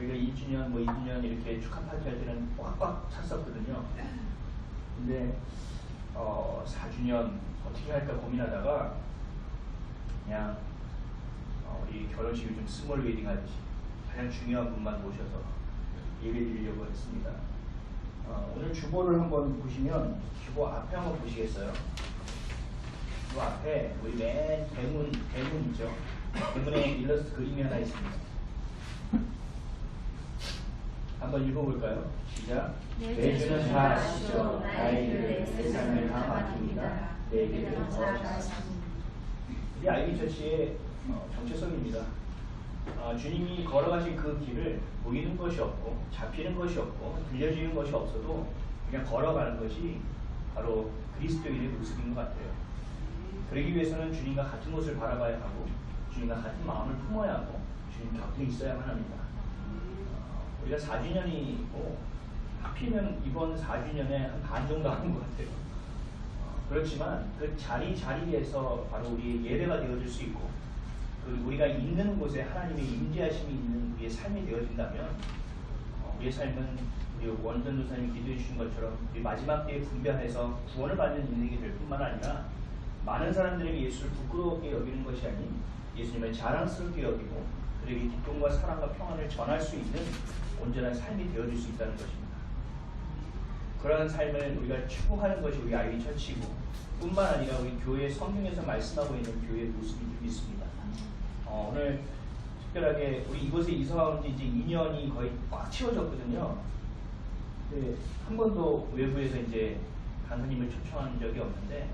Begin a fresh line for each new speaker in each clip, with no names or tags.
저희가 1주년, 뭐 2주년 이렇게 축하 파티 할 때는 꽉꽉 찼었거든요. 근데 4주년 어떻게 할까 고민하다가 그냥 우리 결혼식을 좀 스몰 웨딩 하듯이 가장 중요한 분만 모셔서 예배 드리려고 했습니다. 오늘 주보를 한번 보시면 주보 앞에 한번 보시겠어요? 그 앞에 우리 맨 대문 있죠? 대문에 일러스트 그림이 하나 있습니다. 한번 읽어볼까요? 시작. 내 주는 다 아시죠. 나에게 내 삶을 다 맡깁니다. 내게는 더 잘하십니다. 우리 아이비처치의 정체성입니다. 주님이 걸어가신 그 길을 보이는 것이 없고 잡히는 것이 없고 들려지는 것이 없어도 그냥 걸어가는 것이 바로 그리스도인의 모습인 것 같아요. 그러기 위해서는 주님과 같은 곳을 바라봐야 하고 주님과 같은 마음을 품어야 하고 주님 곁에 있어야만 합니다. 우리가 4주년이고 하필이면 이번 4주년에 한 반 정도 하는 것 같아요. 그렇지만 그 자리에서 바로 우리의 예배가 되어질 수 있고 우리가 있는 곳에 하나님의 임재하심이 있는 우리의 삶이 되어진다면 우리의 삶은 우리 원전 도사님이 기도해 주신 것처럼 우리 마지막 때에 분별해서 구원을 받는 인생이 될 뿐만 아니라 많은 사람들에게 예수를 부끄럽게 여기는 것이 아닌 예수님을 자랑스럽게 여기고 그들에게 기쁨과 사랑과 평안을 전할 수 있는 온전한 삶이 되어질 수 있다는 것입니다. 그러한 삶을 우리가 추구하는 것이 우리 아이비처치고 뿐만 아니라 우리 교회 성경에서 말씀하고 있는 교회의 모습인 줄 믿습니다. 오늘 특별하게 우리 이곳에 이사온 지 이제 2년이 거의 꽉 채워졌거든요. 한 번도 외부에서 이제 강사님을 초청한 적이 없는데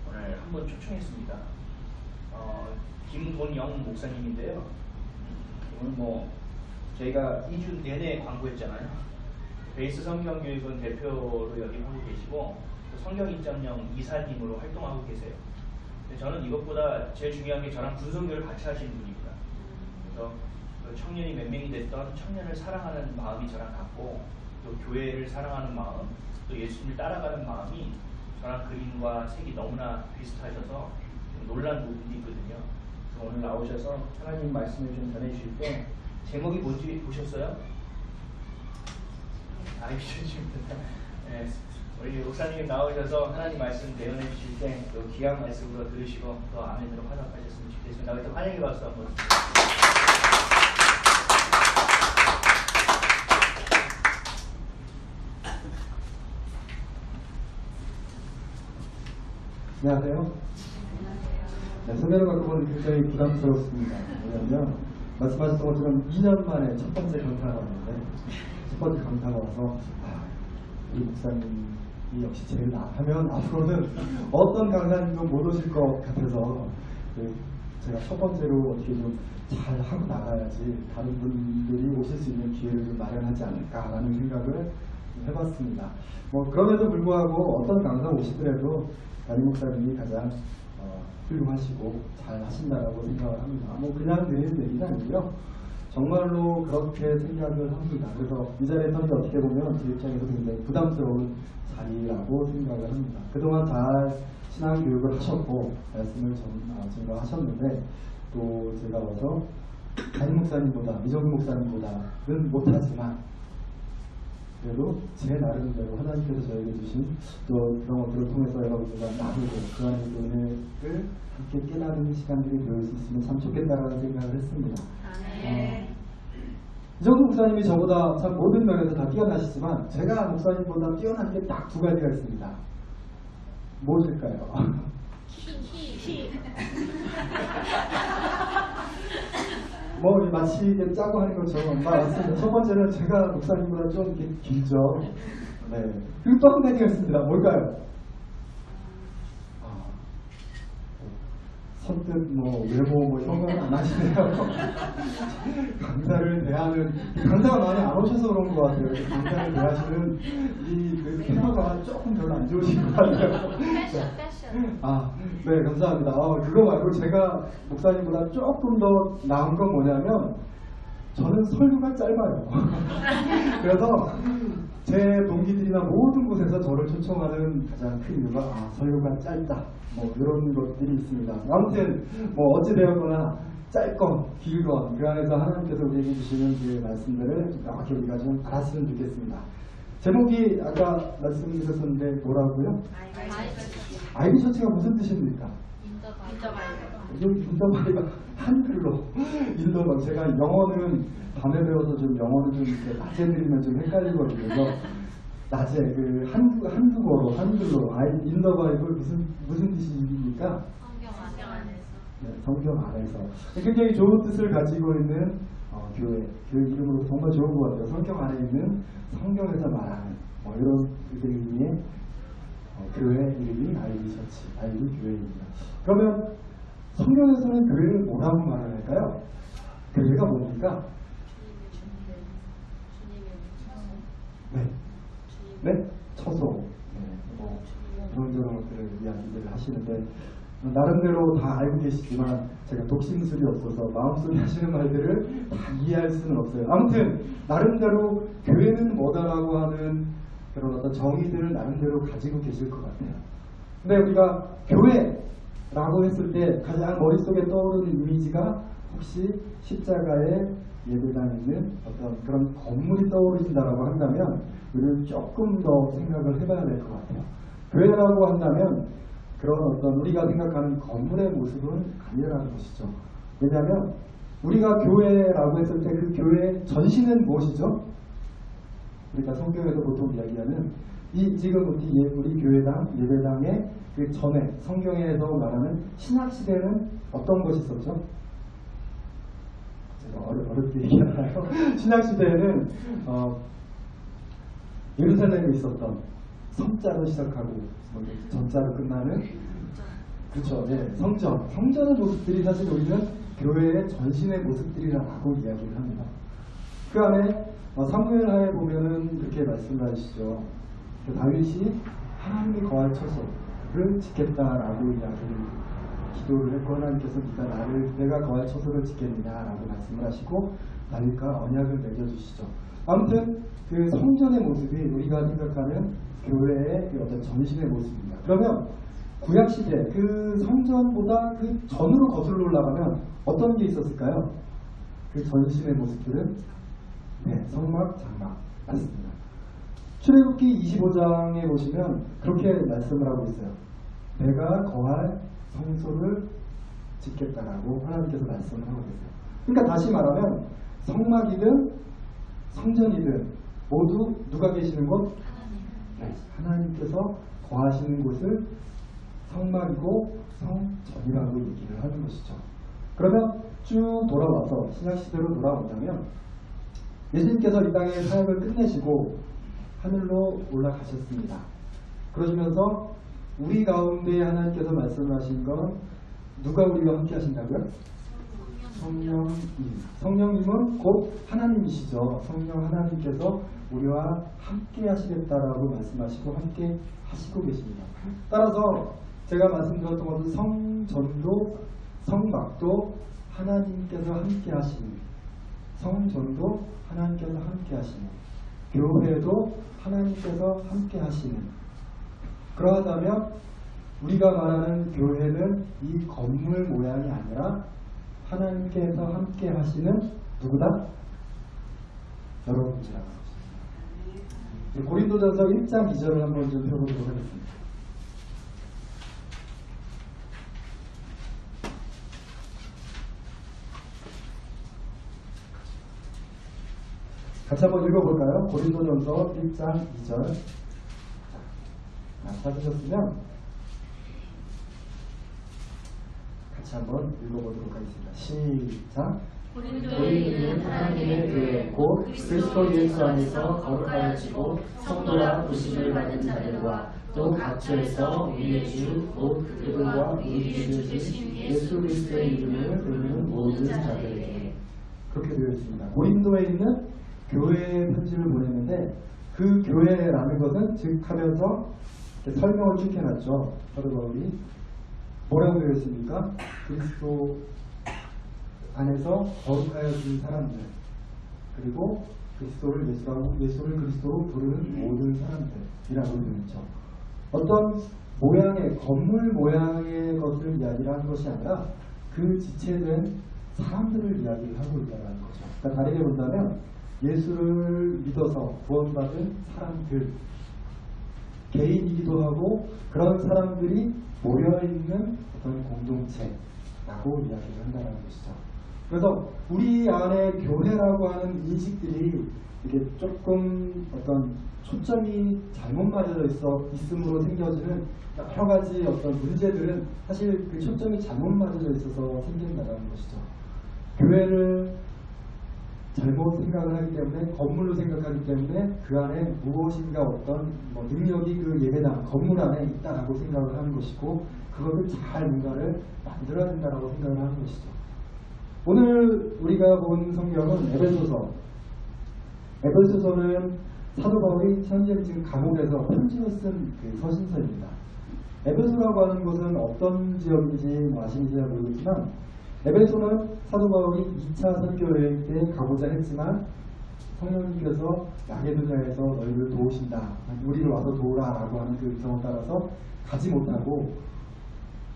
오늘 한 번 초청했습니다. 김돈영 목사님인데요. 오늘 뭐 저희가 2주 내내 광고했잖아요. 베이스 성경교육은 대표로 여기 하고 계시고 성경인정령 이사님으로 활동하고 계세요. 근데 저는 이것보다 제일 중요한 게 저랑 군성교를 같이 하시는 분입니다. 그래서 청년이 몇 명이 됐던 청년을 사랑하는 마음이 저랑 같고 또 교회를 사랑하는 마음, 또 예수님을 따라가는 마음이 저랑 그림과 색이 너무나 비슷하셔서 좀 놀란 부분이 있거든요. 그래서 오늘 나오셔서 하나님 말씀을 좀 전해주실 때 제목이 뭔지 보셨어요? 아이비처치입니다. 네, 우리 목사님 나오셔서 하나님 말씀 대언해 주실 때 또 귀한 말씀으로 들으시고 또 아멘으로 화답하셨으면 좋겠습니다. 우리 또 환영의 박수 한번.
안녕하세요. 네, 소개를 받고 보니 굉장히 부담스럽습니다. 왜냐하면 말씀하셨던 것처럼 2년 만에 첫 번째 강사가 왔는데 첫 번째 강사가 와서 우리 목사님이 역시 제일 하면 앞으로는 어떤 강사님도 못 오실 것 같아서 제가 첫 번째로 어떻게 좀 잘 하고 나가야지 다른 분들이 오실 수 있는 기회를 좀 마련하지 않을까라는 생각을 해봤습니다. 그럼에도 불구하고 어떤 강사 오시더라도 담임 목사님이 가장 훌륭하시고 잘 하신다라고 생각을 합니다. 그냥 드리는 얘기는 아니고요. 정말로 그렇게 생각을 합니다. 그래서 이 자리에 서는 게 어떻게 보면 제 입장에서 굉장히 부담스러운 자리라고 생각을 합니다. 그동안 잘 신앙교육을 하셨고 말씀을 증거하셨는데 또 제가 와서 담임 목사님보다 이정규 목사님보다는 못하지만 그래도 제 나름대로 하나님께서 저에게 주신 또 그런 것들을 통해서 여러분들과 나누고 그 안에 은혜를 함께 깨달은 시간들이 되어 있었으면 참 좋겠다라는 생각을 했습니다. 이정도 목사님이 저보다 참 모든 면에서 다 뛰어나시지만 제가 목사님보다 뛰어난 게 딱 두 가지가 있습니다. 무엇일까요?
키.
마치 짜고 하는 것처럼 맞습니다. 첫 번째는 제가 목사님보다 좀 이렇게 길죠. 네. 그리고 또 한 가지가 있습니다. 뭘까요? 선뜻 외모 이런 건 안 하시네요. 강사를 대하는 강사가 많이 안 오셔서 그런 것 같아요. 강사를 대하시는 그 태도가 조금 별로 안 좋으신 것 같아요.
패션.
네, 감사합니다. 그거 말고 제가 목사님보다 조금 더 나은 건 뭐냐면 저는 설교가 짧아요. 그래서 제 동기들이나 모든 곳에서 저를 초청하는 가장 큰 이유가 설교가 짧다. 이런 것들이 있습니다. 아무튼 어찌되었거나 짧건 길건 그 안에서 하나님께서 우리에게 주시는 그 말씀들을 명확히 우리가 좀 알았으면 좋겠습니다. 제목이 아까 말씀드렸었는데 뭐라고요? 아이비 처치가 무슨 뜻입니까? 인더바이가 한글로 인더바이. 제가 영어는 밤에 배워서 좀 영어는 좀 이렇게 낮에 들으면 좀 헷갈리거든요. 그래서 낮에 그 한국어로 한글로 인더바이블 무슨 뜻입니까?
성경 안에서.
네, 성경 안에서 굉장히 좋은 뜻을 가지고 있는 교회 이름으로 정말 좋은 것 같아요. 성경 안에 있는 성경에서 말하는 이런 의미의 교회 이름이 아이비 처치, 아이비 교회입니다. 그러면 성경에서는 교회를 뭐라고 말을 할까요? 교회가 뭡니까? 네? 처소. 그런 것들을 이야기들을 하시는데 나름대로 다 알고 계시지만 제가 독심술이 없어서 마음속에 하시는 말들을 다 이해할 수는 없어요. 아무튼 나름대로 교회는 뭐다라고 하는 그런 어떤 정의들을 나름대로 가지고 계실 것 같아요. 근데 우리가 교회라고 했을 때 가장 머릿속에 떠오르는 이미지가 혹시 십자가에 예배당 있는 어떤 그런 건물이 떠오르신다라고 한다면 우리는 조금 더 생각을 해봐야 될 것 같아요. 교회라고 한다면 그런 어떤 우리가 생각하는 건물의 모습은 아니라는 것이죠. 왜냐하면 우리가 교회라고 했을 때 그 교회의 전신은 무엇이죠? 우리가 성경에서 보통 이야기하는 지금 우리 교회당 예배당의 그 전에 성경에서 말하는 신약 시대는 어떤 것이 있었죠? 제가 어렵게 얘기하나요? 신약 시대에는 예루살렘에 있었던 성자로 시작하고 전자로 끝나는 그렇죠. 네, 성전의 모습들이 사실 우리는 교회의 전신의 모습들이라고 이야기를 합니다. 그 안에 사무엘하에 보면은 그렇게 말씀하시죠. 다윗이 하나님이 거할 처소를 짓겠다라고 이야기를 기도를 했고 하나님께서 내가 거할 처소를 짓겠느냐라고 말씀을 하시고 다윗과 언약을 맺어주시죠. 아무튼 그 성전의 모습이 우리가 생각하는 교회의 그 어떤 전신의 모습입니다. 그러면 구약시대 그 성전보다 그 전으로 거슬러 올라가면 어떤 게 있었을까요? 그 전신의 모습들은 성막, 장막 맞습니다. 출애굽기 25장에 보시면 그렇게 말씀을 하고 있어요. 내가 거할 성소를 짓겠다라고 하나님께서 말씀을 하고 계세요. 그러니까 다시 말하면 성막이든 성전이든 모두 누가 계시는 곳? 하나님께서 거하시는 곳을 성막이고 성전이라고 얘기를 하는 것이죠. 그러면 쭉 돌아와서 신약시대로 돌아온다면 예수님께서 이 땅의 사역을 끝내시고 하늘로 올라가셨습니다. 그러시면서 우리 가운데 하나님께서 말씀하신 건 누가 우리와 함께 하신다고요? 성령님은 곧 하나님이시죠. 성령 하나님께서 우리와 함께 하시겠다라고 말씀하시고 함께 하시고 계십니다. 따라서 제가 말씀드렸던 것은 성전도 성막도 하나님께서 함께 하시는, 성전도 하나님께서 함께 하시는, 교회도 하나님께서 함께 하시는. 그러하다면 우리가 말하는 교회는 이 건물 모양이 아니라 하나님께서 함께 하시는 누구다? 여러분이라고 하셨습니다. 고린도전서 1장 2절을 한번 좀 펴보도록 하겠습니다. 같이 한번 읽어볼까요? 고린도전서 1장 2절. 찾으셨으면 같이 한번 읽어보도록 하겠습니다. 시작.
우리는 하나님의 교회
곧
그리스도 예수 안에서 거룩하여지고 성도라 부심을 받은 자들과 또 각처에서 우리의 주 곧 그들과 우리 주 되신 예수 그리스도의 이름을 부르는 모든 자들에게.
그렇게 되어 있습니다. 고린도에 있는 교회에 편지를 보냈는데 그 교회라는 것은 즉 하면서 설명을 쭉 해놨죠. 사도 바울이 뭐라고 되어 있습니까? 그리스도 안에서 거룩하여진 사람들, 그리고 그리스도를 예수를 그리스도로 부르는 모든 사람들이라고 되어 있죠. 어떤 모양의 건물 모양의 것을 이야기를 하는 것이 아니라 그 지체된 사람들을 이야기를 하고 있다는 거죠. 그러니까 다르게 본다면 예수를 믿어서 구원받은 사람들, 개인이기도 하고 그런 사람들이 모여있는 어떤 공동체라고 이야기를 한다는 것이죠. 그래서 우리 안에 교회라고 하는 인식들이 이게 조금 어떤 초점이 잘못 맞아져 있음으로 생겨지는 여러 가지 어떤 문제들은 사실 그 초점이 잘못 맞아져 있어서 생긴다는 것이죠. 교회를 잘못 생각을 하기 때문에, 건물로 생각하기 때문에 그 안에 무엇인가 어떤 능력이 그 예배당 건물 안에 있다라고 생각을 하는 것이고, 그것을 잘 뭔가를 만들어야 된다라고 생각을 하는 것이죠. 오늘 우리가 본 성경은 에베소서. 에베소서는 사도 바울이 현재 지금 감옥에서 편지를 쓴 그 서신서입니다. 에베소라고 하는 곳은 어떤 지역인지 아시는지 잘 모르겠지만, 에베소는 사도 바울이 2차 선교 여행 때 가고자 했지만 성령님께서 마게도냐에서 너희를 도우신다, 우리를 와서 도우라라고 하는 그 의성을 따라서 가지 못하고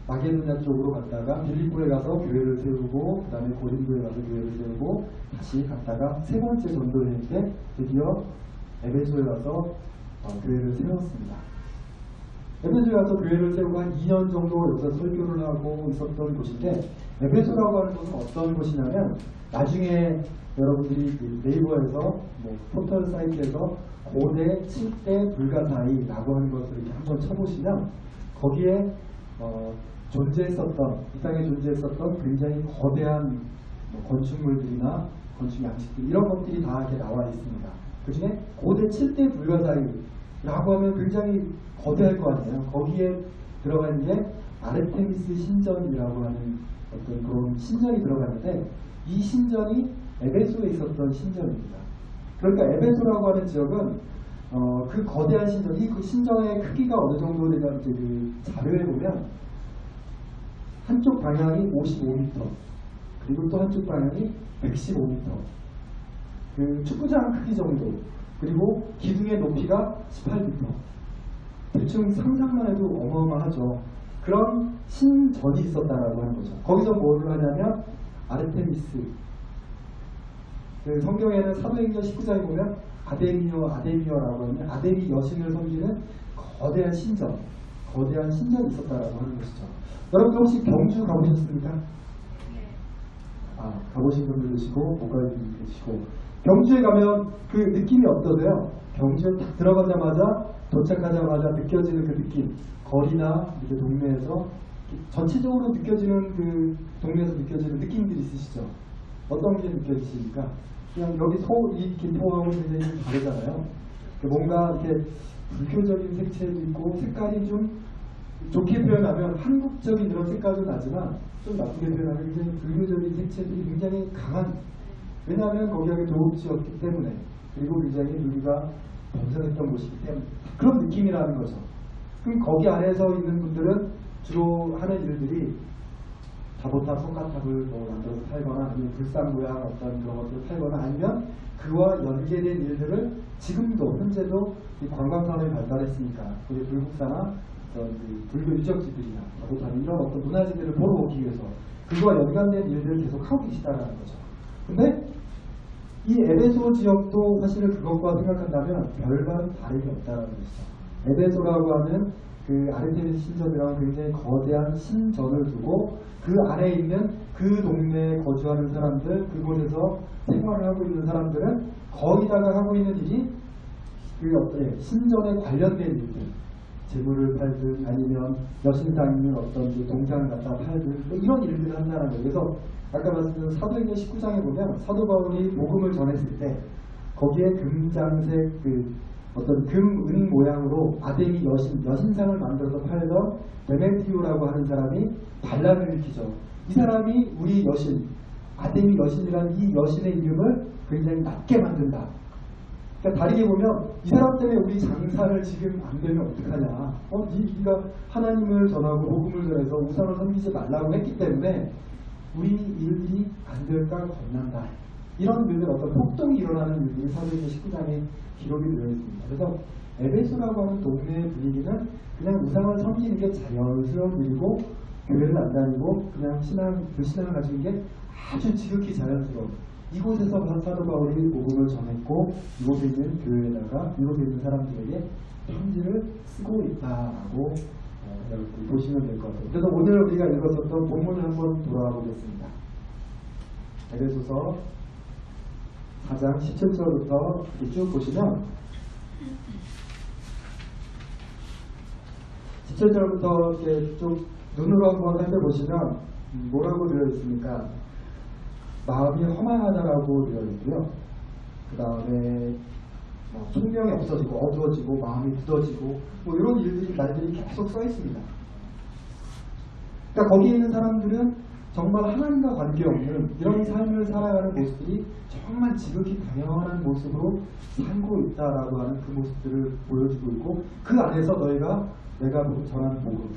마게도냐 쪽으로 갔다가 빌립보에 가서 교회를 세우고, 그 다음에 고린도에 가서 교회를 세우고, 다시 갔다가 세 번째 전도 여행 때 드디어 에베소에 가서 교회를 세웠습니다. 에베소에 가서 교회를 세우고 한 2년 정도 여기서 설교를 하고 있었던 곳인데, 에베소라고 하는 곳은 어떤 곳이냐면, 나중에 여러분들이 그 네이버에서 포털 사이트에서 고대 7대 불가사의라고 하는 것을 이렇게 한번 쳐보시면 거기에 존재했었던, 이 땅에 존재했었던 굉장히 거대한 건축물들이나 건축 양식들, 이런 것들이 다 이렇게 나와 있습니다. 그 중에 고대 7대 불가사의라고 하면 굉장히 거대할 거 아니에요. 거기에 들어가 있는 게 아르테미스 신전이라고 하는 어떤 그런 신전이 들어가 있는데, 이 신전이 에베소에 있었던 신전입니다. 그러니까 에베소라고 하는 지역은 그 거대한 신전, 그 신전의 크기가 어느 정도 되냐, 이제 그 자료에 보면 한쪽 방향이 55m, 그리고 또 한쪽 방향이 115m, 그 축구장 크기 정도, 그리고 기둥의 높이가 18m. 대충 상상만 해도 어마어마하죠. 그런 신전이 있었다라고 하는 거죠. 거기서 뭐를 하냐면 아르테미스, 그 성경에는 사도행전 19장에 보면 아데미어라고 하는 아데미 여신을 섬기는 거대한 신전, 거대한 신전이 있었다라고 하는 것이죠. 여러분 혹시 경주 가보셨습니까? 가보신 분들 계시고 못 가신 분들 계시고, 경주에 가면 그 느낌이 어떠세요? 경주에 딱 들어가자마자, 도착하자마자 느껴지는 그 느낌, 거리나 이렇게 동네에서 전체적으로 느껴지는, 그 동네에서 느껴지는 느낌들이 있으시죠? 어떤 게 느껴지십니까? 그냥 여기 이 김포하고 굉장히 다르잖아요. 뭔가 이렇게 불교적인 색채도 있고, 색깔이 좀 좋게 표현하면 한국적인 이런 색깔도 나지만, 좀 나쁘게 표현하면 굉장히 불교적인 색채들이 굉장히 강한, 왜냐하면 거기가 도읍지였기 때문에, 그리고 굉장히 우리가 번성했던 곳이기 때문에 그런 느낌이라는 거죠. 그럼 거기 안에서 있는 분들은 주로 하는 일들이 다보탑, 석가탑을 만들어서 팔거나, 아니면 불상 모양 어떤 그런 것들을 팔거나, 아니면 그와 연계된 일들을 지금도 현재도 이 관광산업이 발달했으니까 거기 불국사나 어떤 그 불교 유적지들이나 다보탑 이런 어떤 문화재들을 보러 오기 위해서 그와 연관된 일들을 계속 하고 계시다라는 거죠. 근데 이 에베소 지역도 사실은 그것과 생각한다면 별반 다름이 없다는 것이죠. 에베소라고 하는 그 아르테미스 신전이라는 굉장히 거대한 신전을 두고, 그 안에 있는 그 동네에 거주하는 사람들, 그곳에서 생활을 하고 있는 사람들은 거기다가 하고 있는 일이 그 어떤 신전에 관련된 일들, 재물을 팔든 아니면 여신상 있는 어떤 동상을 갖다 팔든 뭐 이런 일들을 한다는 거예요. 그래서 아까 말씀드린 사도행전 19장에 보면 사도 바울이 복음을 전했을 때 거기에 금장색 그 어떤 금, 은 모양으로 아데미 여신상을 만들어서 팔던 데메트리오라고 하는 사람이 반란을 일으키죠. 이 사람이 우리 여신, 아데미 여신이라는 이 여신의 이름을 굉장히 낮게 만든다. 그러니까 다르게 보면 이 사람 때문에 우리 장사를 지금 안 되면 어떡하냐. 네가 하나님을 전하고 복음을 전해서 우상을 섬기지 말라고 했기 때문에 우리 일들이 안 될까 겁난다. 이런 일들, 어떤 폭동이 일어나는 일들이 사도행전 19장에 기록이 되어 있습니다. 그래서 에베소라고 하는 동네의 분위기는 그냥 우상을 섬기는 게 자연스러운 일이고, 교회를 안 다니고 그냥 신앙을 가지는 게 아주 지극히 자연스러운 이곳에서 사도 바울이 복음을 전했고 이곳에 있는 교회에다가 이곳에 있는 사람들에게 편지를 쓰고 있다라고 여러분들 보시면 될 것 같아요. 그래서 오늘 우리가 읽었었던 본문을 한번 돌아가 보겠습니다. 에베소서 4장 17절부터 쭉 보시면 17절부터 이렇게 쭉 눈으로 한번 살펴보시면 뭐라고 되어 있습니까? 마음이 허망하다라고 되어 있고요. 그 다음에 총명이 없어지고 어두워지고 마음이 굳어지고 뭐 이런 일들이 말들이 계속 써 있습니다. 그러니까 거기에 있는 사람들은 정말 하나님과 관계없는 이런 삶을 살아가는 모습들이 정말 지극히 당연한 모습으로 살고 있다라고 하는 그 모습들을 보여주고 있고 그 안에서 내가 전한 복음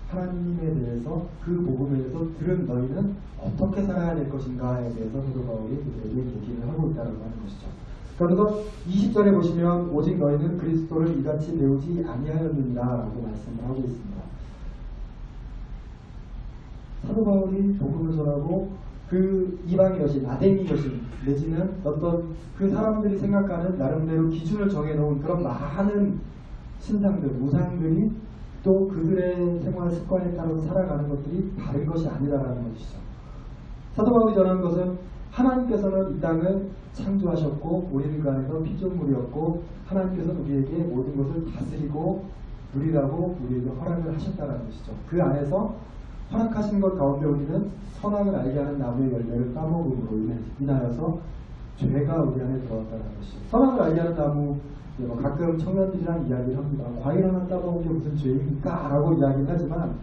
하나님에 대해서 그 복음에 대해서 들은 너희는 어떻게 살아야 될 것인가에 대해서 사도 바울이 그들에게 얘기를 하고 있다고 하는 것이죠. 그래서 20절에 보시면 오직 너희는 그리스도를 이같이 배우지 아니하였느니라 라고 말씀을 하고 있습니다. 사도 바울이 복음을 전하고 그 이방의 여신, 아데미 여신 내지는 어떤 그 사람들이 생각하는 나름대로 기준을 정해놓은 그런 많은 신상들, 우상들이 또 그들의 생활 습관에 따라서 살아가는 것들이 바른 것이 아니라는 것이죠. 사도 바울이 전하는 것은 하나님께서는 이 땅을 창조하셨고 우리는 그 안에서 피조물이었고 하나님께서는 우리에게 모든 것을 다스리고 누리라고 우리에게 허락을 하셨다는 것이죠. 그 안에서 허락하신 것 가운데 우리는 선악을 알게 하는 나무의 열매를 따먹음으로 인하여서 죄가 우리 안에 들어왔다는 것이죠. 선악을 알게 하는 나무 가끔 청년들이랑 이야기를 합니다. 과일 하나 따먹은 게 무슨 죄입니까? 라고 이야기를 하지만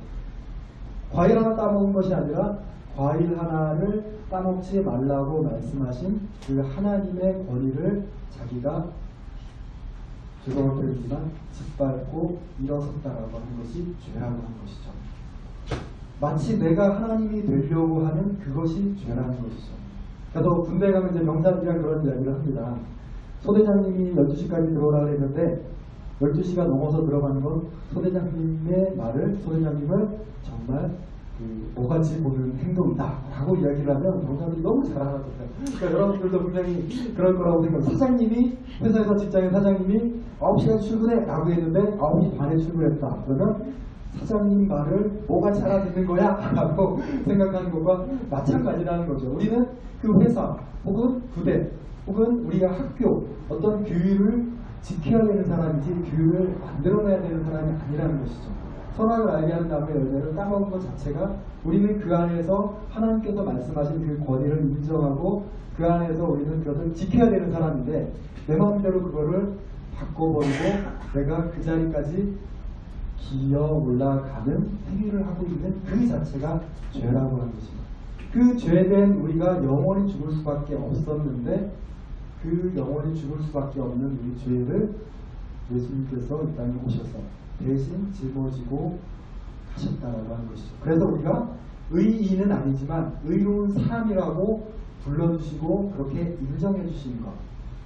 과일 하나 따먹은 것이 아니라 과일 하나를 따먹지 말라고 말씀하신 그 하나님의 권위를 자기가 죄송한 표현이지만 짓밟고 일어섰다라고 하는 것이 죄라고 하는 것이죠. 마치 내가 하나님이 되려고 하는 그것이 죄라는 것이죠. 그래서 군대 가면 이제 병사들이랑 그런 이야기를 합니다. 소대장님이 12시까지 들어오라고 했는데 12시가 넘어서 들어가는 건 소대장님의 말을 소대장님을 정말 모가지 보는 행동이다 라고 이야기를 하면 병사들이 너무 잘 알아듣어요. 그러니까 여러분들도 분명히 그럴 거라고 생각해요. 사장님이 회사에서 직장의 사장님이 9시에 출근해 라고 했는데 9시 반에 출근했다. 그러면 사장님 말을 뭐가지 알아듣는 거야? 라고 생각하는 것과 마찬가지라는 거죠. 우리는 그 회사 혹은 부대 혹은 우리가 학교 어떤 규율을 지켜야 되는 사람이지 규율을 만들어내야 되는 사람이 아니라는 것이죠. 선악을 알게 하는 나무의 열매를 따먹은 것 자체가 우리는 그 안에서 하나님께서 말씀하신 그 권위를 인정하고 그 안에서 우리는 그것을 지켜야 되는 사람인데 내 마음대로 그거를 바꿔버리고 내가 그 자리까지 기어 올라가는 행위를 하고 있는 그 자체가 죄라고 하는 것입니다. 그 죄된 우리가 영원히 죽을 수밖에 없었는데 그 영원히 죽을 수밖에 없는 우리 죄를 예수님께서 이 땅에 오셔서 대신 짊어지고 하셨다라고 하는 것이죠. 그래서 우리가 의인은 아니지만 의로운 사람이라고 불러주시고 그렇게 인정해 주시는 것,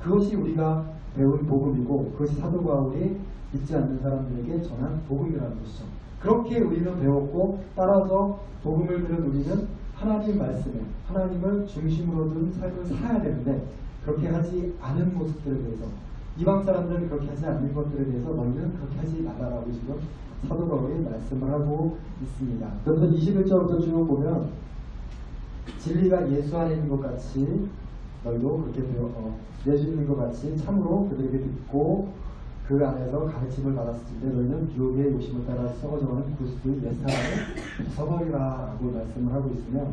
그것이 우리가 배운 복음이고 그것이 사도 바울이 믿지 않는 사람들에게 전한 복음이라는 것이죠. 그렇게 우리는 배웠고 따라서 복음을 들은 우리는 하나님 말씀에 하나님을 중심으로 둔 삶을 살아야 되는데 그렇게 하지 않은 모습들에 대해서 이방 사람들은 그렇게 하지 않는 것들에 대해서 너희는 그렇게 하지 말라라고 지금 사도 바울이 말씀을 하고 있습니다. 그래서 21절부터 쭉 보면 진리가 예수 안에 있는 것 같이 너희도 그렇게 예수 있는 것 같이 참으로 그들에게 듣고 그 안에서 가르침을 받았을 때 너희는 유혹의 욕심을 따라 썩어져가는 구스의 옛사람을 벗어버리라 라고 말씀을 하고 있으며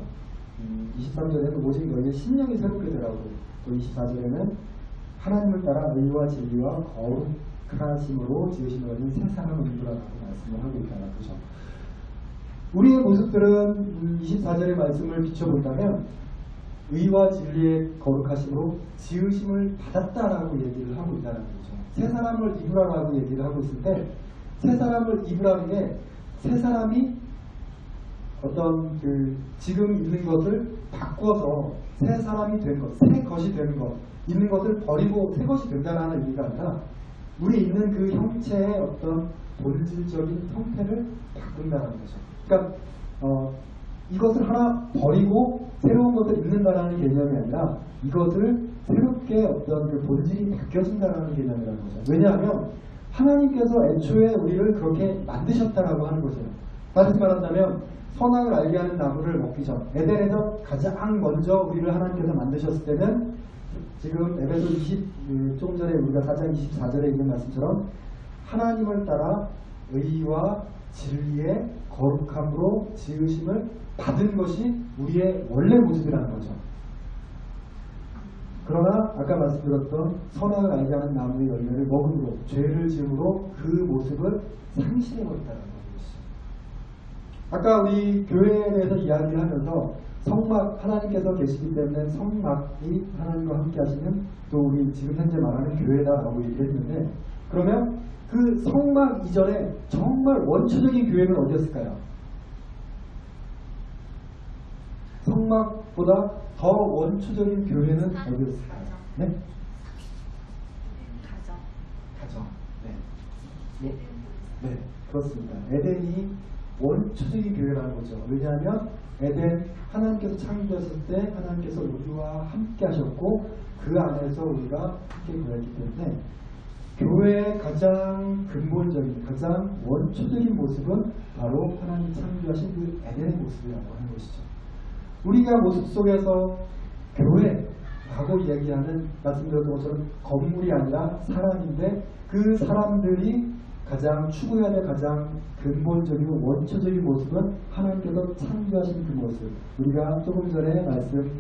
23절에는 오직 너희의 심령이 새롭게 되라고 또 24절에는 하나님을 따라 의와 진리와 거룩하심으로 지으신 너희는 새 사람을 이루라고 말씀을 하고 있다는 거죠. 우리의 모습들은 24절의 말씀을 비춰본다면 의와 진리의 거룩하심으로 지으심을 받았다라고 얘기를 하고 있다는 거죠. 새 사람을 입으라라고 얘기를 하고 있을 때 새 사람을 입으라는 게 새 사람이 어떤 지금 있는 것을 바꿔서 새 사람이 된 것, 새 것이 되는 것, 있는 것을 버리고 새 것이 된다는 의미가 아니라 우리 있는 그 형체의 어떤 본질적인 형태를 바꾼다는 거죠. 그러니까 이것을 하나 버리고 새로운 것을 입는다라는 개념이 아니라 이것을 새롭게 어떤 그 본질이 바뀌어진다라는 개념이라는 거죠. 왜냐하면 하나님께서 애초에 우리를 그렇게 만드셨다라고 하는 거죠. 다시 말한다면 선악을 알게 하는 나무를 먹기 전, 에덴에서 가장 먼저 우리를 하나님께서 만드셨을 때는 지금 에베소 20, 조금 전에 우리가 4장 24절에 있는 말씀처럼 하나님을 따라 의와 진리의 거룩함으로 지으심을 받은 것이 우리의 원래 모습이라는 거죠. 그러나 아까 말씀드렸던 선악을 알게 하는 나무의 열매를 먹음으로 죄를 지음으로 그 모습을 상실해버린다는 것이죠. 아까 우리 교회에 대해서 이야기를 하면서 성막, 하나님께서 계시기 때문에 성막이 하나님과 함께 하시는 또 우리 지금 현재 말하는 교회다라고 얘기를 했는데, 그러면 그 성막 이전에 정말 원초적인 교회는 어디였을까요? 성막보다 더 원초적인 교회는 어디였을까요? 네? 가정. 네. 네, 그렇습니다. 에덴이 원초적인 교회라는 거죠. 왜냐하면 에덴 하나님께서 창조하실 때 하나님께서 우리와 함께 하셨고 그 안에서 우리가 함께 거했기 때문에 교회의 가장 근본적인, 가장 원초적인 모습은 바로 하나님 창조하신 그 에덴의 모습이라고 하는 것이죠. 우리가 모습 속에서 교회라고 이야기하는, 말씀드렸던 것처럼 건물이 아니라 사람인데 그 사람들이 가장 추구해야 될 가장 근본적이고 원초적인 모습은 하나님께서 창조하신 그 모습. 우리가 조금 전에 말씀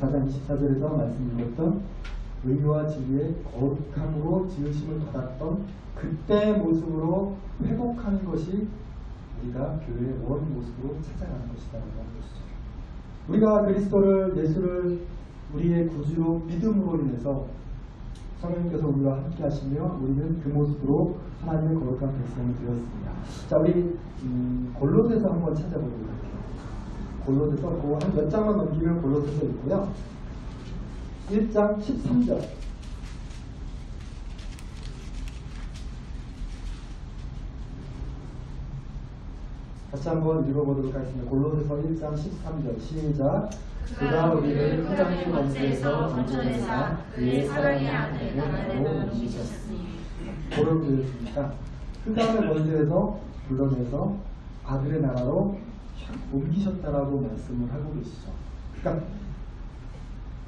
4장 24절에서 말씀드렸던 의와 진리의 거룩함으로 지으심을 받았던 그때의 모습으로 회복하는 것이 우리가 교회의 원 모습으로 찾아가는 것이다라고 하는 것이죠. 우리가 그리스도를, 예수를 우리의 구주로 믿음으로 인해서 성령님께서 우리와 함께 하시며 우리는 그 모습으로 하나님의 거룩한 백성이 되었습니다. 자, 우리 골로새서 한번 찾아보도록 할게요. 골로새서 한 몇 장만 넘기면 골로새서 있고요. 1장 13절. 다시 한번 읽어보도록 하겠습니다. 골로새서 1장 13절 시작.
그가 우리를 흑암의 권세에서 건져내사 그의 사랑의 아들의 나라로 옮기셨으니.
뭐라고 되었습니까? 흑암의 권세에서 불러내서 아들의 나라로 옮기셨다라고 말씀을 하고 계시죠. 그러니까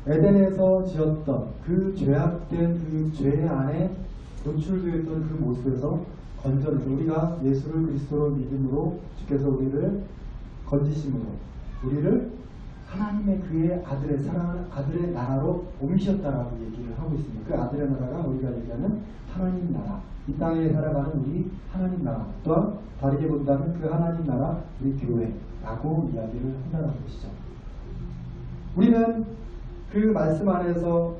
에덴에서 지었던 그 죄악된 그 죄 안에 노출되어 있던 그 모습에서 건져내서 우리가 예수를 그리스도로 믿음으로 주께서 우리를 건지심으로 우리를 하나님의 그의 아들의 사랑하는 아들의 나라로 옮기셨다라고 얘기를 하고 있습니다. 그 아들의 나라가 우리가 얘기하는 하나님 나라, 이 땅에 살아가는 우리 하나님 나라, 또한 다르게 본다면 그 하나님 나라 우리 교회라고 이야기를 한다는 것이죠. 우리는 그 말씀 안에서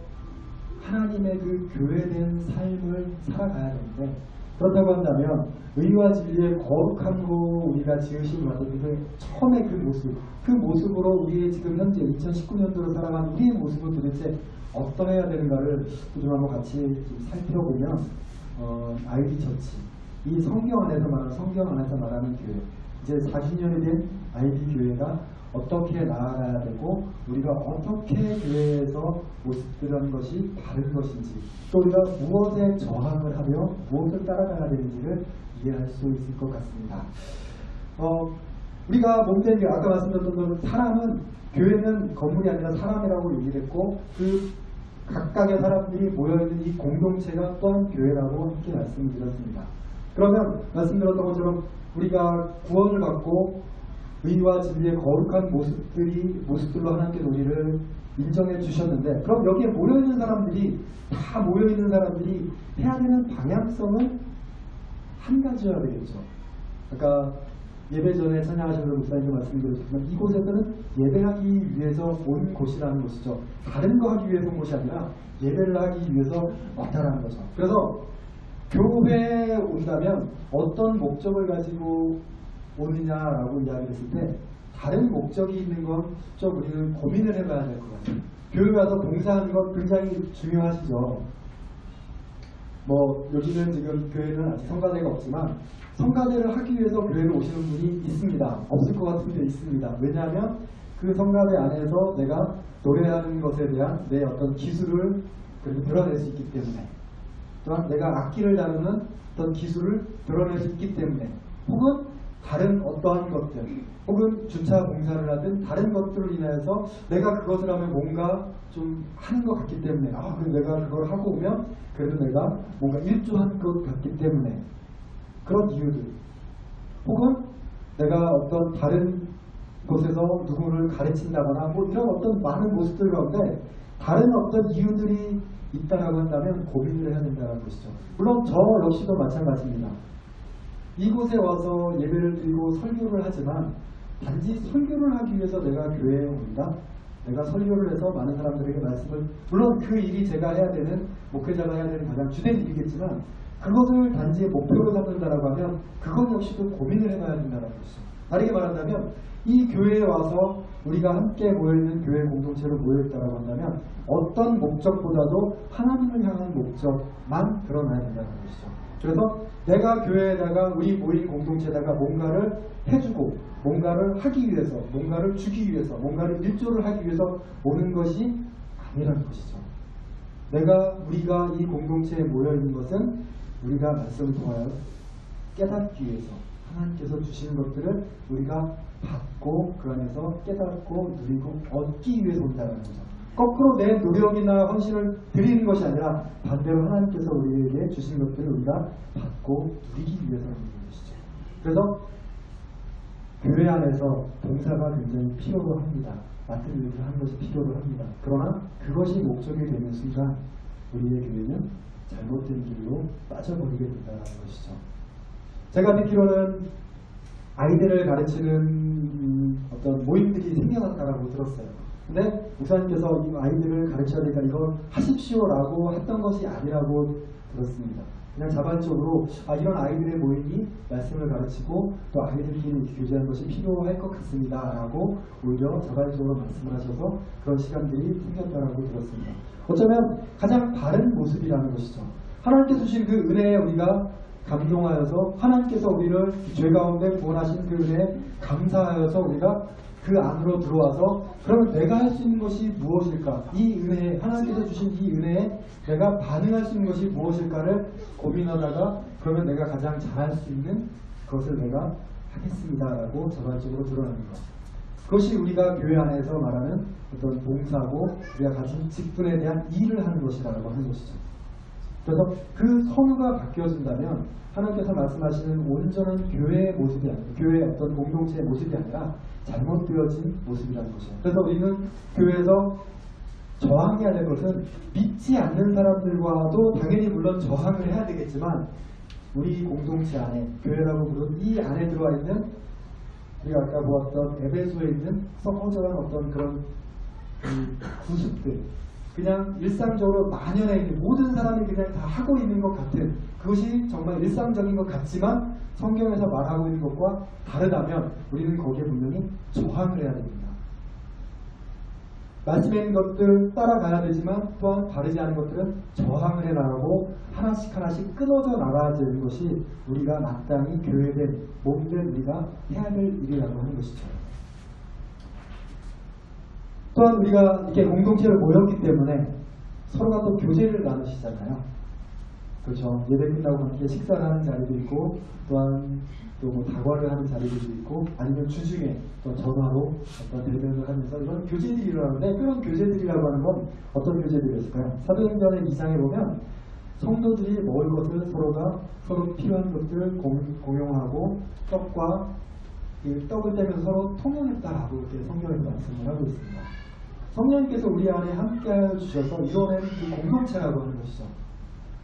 하나님의 그 교회된 삶을 살아가야 되는데, 그렇다고 한다면 의와 진리의 거룩함으로 우리가 지으심을 받았는데 처음에 그 모습으로 우리의 지금 현재 2019년도로 살아가는 우리의 모습은 도대체 어떠해야 되는가를 좀 한번 같이 좀 살펴보면 아이디 처치, 이 성경 안에서 말하는 교회, 이제 40년이 된 아이디 교회가 어떻게 나아가야 되고 우리가 어떻게 교회에서 모습들하는 것이 다른 것인지, 또 우리가 무엇에 저항을 하며 무엇을 따라가야 되는지를 이해할 수 있을 것 같습니다. 우리가 몸된 게 아까 말씀드렸던 것은 사람은, 교회는 건물이 아니라 사람이라고 얘기를 했고 그 각각의 사람들이 모여있는 이 공동체가 또한 교회라고 함께 말씀을 드렸습니다. 그러면 말씀드렸던 것처럼 우리가 구원을 받고 의와 진리의 거룩한 모습들로 하나님께서 우리를 인정해 주셨는데, 그럼 여기에 모여있는 사람들이 해야 되는 방향성은 한 가지여야 되겠죠. 아까 예배 전에 찬양하시는 목사님도 말씀드렸지만 이곳에서는 예배하기 위해서 온 곳이라는 것이죠. 다른 거 하기 위해서 온 곳이 아니라 예배를 하기 위해서 왔다라는 거죠. 그래서 교회에 온다면 어떤 목적을 가지고 오느냐라고 이야기했을 때 다른 목적이 있는 건 좀 우리는 고민을 해봐야 될 것 같아요. 교회 와서 봉사하는 건 굉장히 중요하시죠. 뭐 여기는 지금 교회는 아직 성가대가 없지만 성가대를 하기 위해서 교회를 오시는 분이 있습니다. 없을 것 같은데 있습니다. 왜냐하면 그 성가대 안에서 내가 노래하는 것에 대한 내 어떤 기술을 그렇게 드러낼 수 있기 때문에, 또한 내가 악기를 다루는 어떤 기술을 드러낼 수 있기 때문에, 혹은 다른 어떠한 것들, 혹은 주차 봉사를 하든 다른 것들로 인해서 내가 그것을 하면 뭔가 좀 하는 것 같기 때문에, 그럼 내가 그걸 하고 오면 그래도 내가 뭔가 일조한 것 같기 때문에, 그런 이유들, 혹은 내가 어떤 다른 곳에서 누구를 가르친다거나 뭐 이런 어떤 많은 모습들 가운데 다른 어떤 이유들이 있다라고 한다면 고민을 해야 된다는 것이죠. 물론 저 역시도 마찬가지입니다. 이곳에 와서 예배를 드리고 설교를 하지만 단지 설교를 하기 위해서 내가 교회에 온다, 내가 설교를 해서 많은 사람들에게 말씀을, 물론 그 일이 제가 해야 되는, 목회자가 해야 되는 가장 주된 일이겠지만 그것을 단지 목표로 삼는다라고 하면 그것 역시도 고민을 해봐야 된다는 것이죠. 다르게 말한다면 이 교회에 와서 우리가 함께 모여있는 교회 공동체로 모여있다고 한다면 어떤 목적보다도 하나님을 향한 목적만 드러나야 된다는 것이죠. 그래서 내가 교회에다가 우리 모인 공동체에다가 뭔가를 해주고 뭔가를 하기 위해서, 뭔가를 주기 위해서, 뭔가를 일조를 하기 위해서 오는 것이 아니라는 것이죠. 우리가 이 공동체에 모여있는 것은 우리가 말씀을 통하여 깨닫기 위해서 하나님께서 주시는 것들을 우리가 받고 그 안에서 깨닫고 누리고 얻기 위해서 온다는 거죠. 거꾸로 내 노력이나 헌신을 드리는 것이 아니라 반대로 하나님께서 우리에게 주신 것들을 우리가 받고 누리기 위해서 오는 것이죠. 그래서 교회 안에서 봉사가 굉장히 필요로 합니다. 맡은 일을 하는 것이 필요로 합니다. 그러나 그것이 목적이 되는 순간 우리의 교회는 잘못된 길로 빠져버리게 된다는 것이죠. 제가 듣기로는 아이들을 가르치는 어떤 모임들이 생겨났다고 들었어요. 근데 목사님께서 이 아이들을 가르쳐야 되니까 이걸 하십시오라고 했던 것이 아니라고 들었습니다. 그냥 자발적으로 이런 아이들의 모임이 말씀을 가르치고 또 아이들끼리 교제하는 것이 필요할 것 같습니다 라고 오히려 자발적으로 말씀을 하셔서 그런 시간들이 생겼다고 들었습니다. 어쩌면 가장 바른 모습이라는 것이죠. 하나님께서 주신 그 은혜에 우리가 감동하여서, 하나님께서 우리를 죄 가운데 구원하신 그 은혜에 감사하여서 우리가 그 안으로 들어와서 그러면 내가 할 수 있는 것이 무엇일까? 이 은혜에, 하나님께서 주신 이 은혜에 내가 반응할 수 있는 것이 무엇일까를 고민하다가 그러면 내가 가장 잘할 수 있는 그것을 내가 하겠습니다 라고 자발적으로 드러나는 것. 그것이 우리가 교회 안에서 말하는 어떤 봉사고 우리가 가진 직분에 대한 일을 하는 것이라고 하는 것이죠. 그래서 그 선우가 바뀌어진다면 하나님께서 말씀하시는 온전한 교회의 모습이 아니라, 교회의 어떤 공동체의 모습이 아니라 잘못되어진 모습이라는 것이에요. 그래서 우리는 교회에서 저항해야 될 것은 믿지 않는 사람들과도 당연히 물론 저항을 해야 되겠지만 우리 공동체 안에, 교회라고 부르는 이 안에 들어와 있는, 우리가 아까 보았던 에베소에 있는 썩어져간 어떤 그런 구습들, 그냥 일상적으로 만연해 있는, 모든 사람이 그냥 다 하고 있는 것 같은, 그것이 정말 일상적인 것 같지만 성경에서 말하고 있는 것과 다르다면 우리는 거기에 분명히 저항을 해야 됩니다. 말씀에 있는 것들 따라가야 되지만 또한 다르지 않은 것들은 저항을 해나가고 하나씩 하나씩 끊어져 나가야 되는 것이 우리가 마땅히 교회된, 몸된 우리가 해야 될 일이라고 하는 것이죠. 또한 우리가 이렇게 공동체를 모였기 때문에 서로가 또 교제를 나누시잖아요. 그렇죠. 예배 끝나고 함께 식사를 하는 자리도 있고, 또한 또 뭐 다과를 하는 자리들도 있고, 아니면 주중에 또 전화로 어떤 대면을 하면서 이런 교제들이 일어나는데, 그런 교제들이라고 하는 건 어떤 교제들이었을까요? 사도행전의 2장에 보면 성도들이 먹을 것을 서로 필요한 것들을 공용하고 떡을 떼면서 서로 통용했다라고 이렇게 성경에서 말씀을 하고 있습니다. 성령님께서 우리 안에 함께하여 주셔서 이뤄낸 그 공동체라고 하는 것이죠.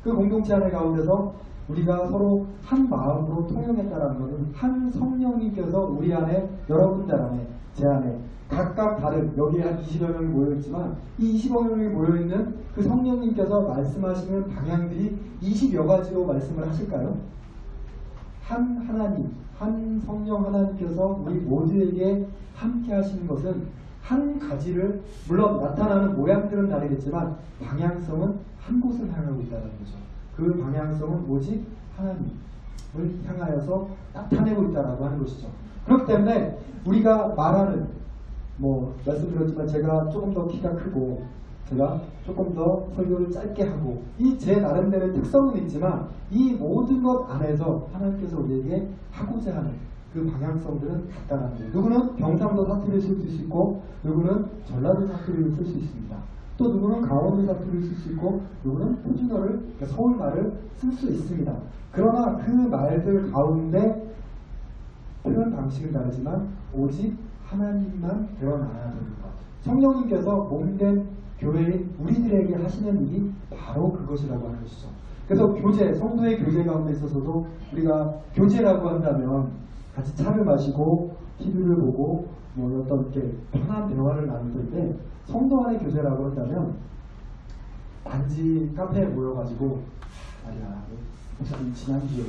그 공동체 안에 가운데서 우리가 서로 한 마음으로 통용했다는 것은 한 성령님께서 우리 안에, 여러분들 안에, 제 안에 각각 다른, 여기에 한 20여 명이 모여있지만 이 20여 명이 모여있는 그 성령님께서 말씀하시는 방향들이 20여 가지로 말씀을 하실까요? 한 하나님, 한 성령 하나님께서 우리 모두에게 함께 하시는 것은 한 가지를, 물론 나타나는 모양들은 다르겠지만 방향성은 한 곳을 향하고 있다는 거죠. 그 방향성은 오직 하나님을 향하여서 나타내고 있다라고 하는 것이죠. 그렇기 때문에 우리가 말하는 말씀드렸지만 제가 조금 더 키가 크고 제가 조금 더 설교를 짧게 하고 이 제 나름대로의 특성은 있지만 이 모든 것 안에서 하나님께서 우리에게 하고자 하는 그 방향성들은 같다라는 거예요. 누구는 경상도 사투리를 쓸 수 있고 누구는 전라도 사투리를 쓸 수 있습니다. 또 누구는 강원도 사투리를 쓸 수 있고 누구는 표준어를 그러니까 서울말을 쓸 수 있습니다. 그러나 그 말들 가운데 표현 방식은 다르지만 오직 하나님만 드러나야 되는 것. 성령님께서 몸된 교회인 우리들에게 하시는 일이 바로 그것이라고 하는 것이죠. 그래서 교제, 성도의 교제 가운데 있어서도 우리가 교제라고 한다면 같이 차를 마시고 TV를 보고 어떤 이렇게 편한 대화를 나눌 때 성도 간의 교제라고 한다면 단지 카페에 모여가지고 아니야 목사님 지난주에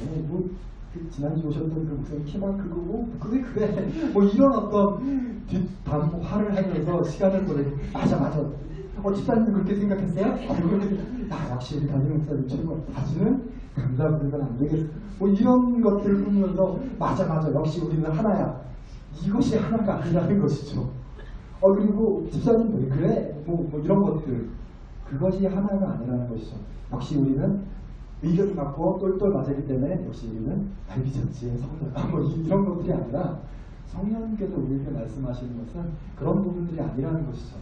지난주 오셨던 그 목사님 키만 크고 그게 이런 어떤 뒷담화를 하면서 시간을 보내고 맞아 집사님은 그렇게 생각했어요? 역시 우리 담임 목사님 최고 다시는 감사부르면 안 되겠어 이런 것들을 보면서 맞아 역시 우리는 하나야 이것이 하나가 아니라는 것이죠. 그리고 집사님 왜 그래? 이런 것들 그것이 하나가 아니라는 것이죠. 역시 우리는 의견이 맞고 똘똘 맞았기 때문에 역시 우리는 알비전지의 성령 이런 것들이 아니라 성령님께서 우리에게 말씀하시는 것은 그런 부분들이 아니라는 것이죠.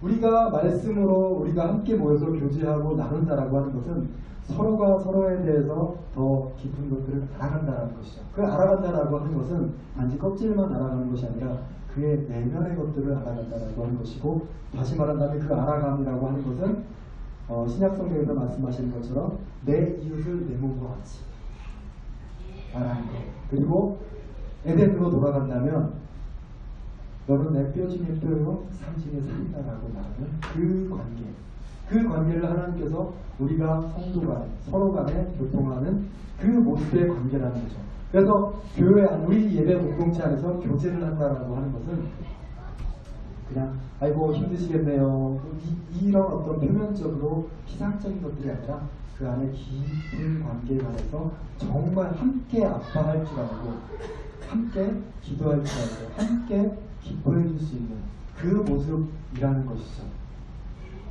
우리가 말씀으로 우리가 함께 모여서 교제하고 나눈다라고 하는 것은 서로가 서로에 대해서 더 깊은 것들을 알아간다라는 것이죠. 그 알아간다라고 하는 것은 단지 껍질만 알아가는 것이 아니라 그의 내면의 것들을 알아간다라고 하는 것이고 다시 말한다면 그 알아감이라고 하는 것은 신약성경에서 말씀하시는 것처럼 내 이웃을 내 몸과 같이 알아가는 것. 그리고 에덴으로 돌아간다면 너는 내 뼈 중에 뼈요 살 중에 살이다라고 말하는 그 관계를 하나님께서 우리가 성도 간에 서로 간에 교통하는 그 모습의 관계라는 거죠. 그래서 교회 안 우리 예배 공동체 안에서 교제를 한다라고 하는 것은 그냥 아이고 힘드시겠네요 이런 어떤 표면적으로 피상적인 것들이 아니라 그 안에 깊은 관계에 관해서 정말 함께 아파할 줄 알고 함께 기도할 줄 알고 함께 기뻐해 줄 수 있는 그 모습이라는 것이죠.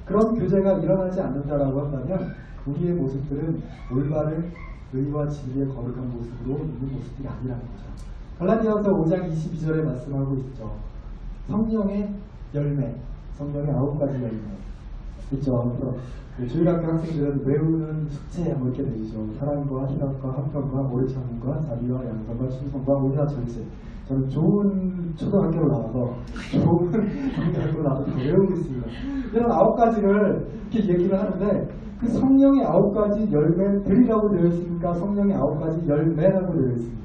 그런 교제가 일어나지 않는다라고 한다면 우리의 모습들은 올바른 의와 진리의 거룩한 모습으로 있는 모습들이 아니라는 거죠. 갈라디아서 5장 22절에 말씀하고 있죠. 성령의 열매, 성령의 9가지 열매 있죠. 그래서 주일학교 학생들은 외우는 숙제 이렇게 되죠. 사랑과 희락과 화평과 오래 참음과 자비와 양선과 충성과 온유와 절제. 저는 좋은 초등학교로 나와서 좋은 중학교로 나와서 다 외우고 있습니다. 이런 9가지를 이렇게 얘기를 하는데 그 성령의 9가지 열매들이라고 되어 있습니까? 성령의 9가지 열매라고 되어 있습니까?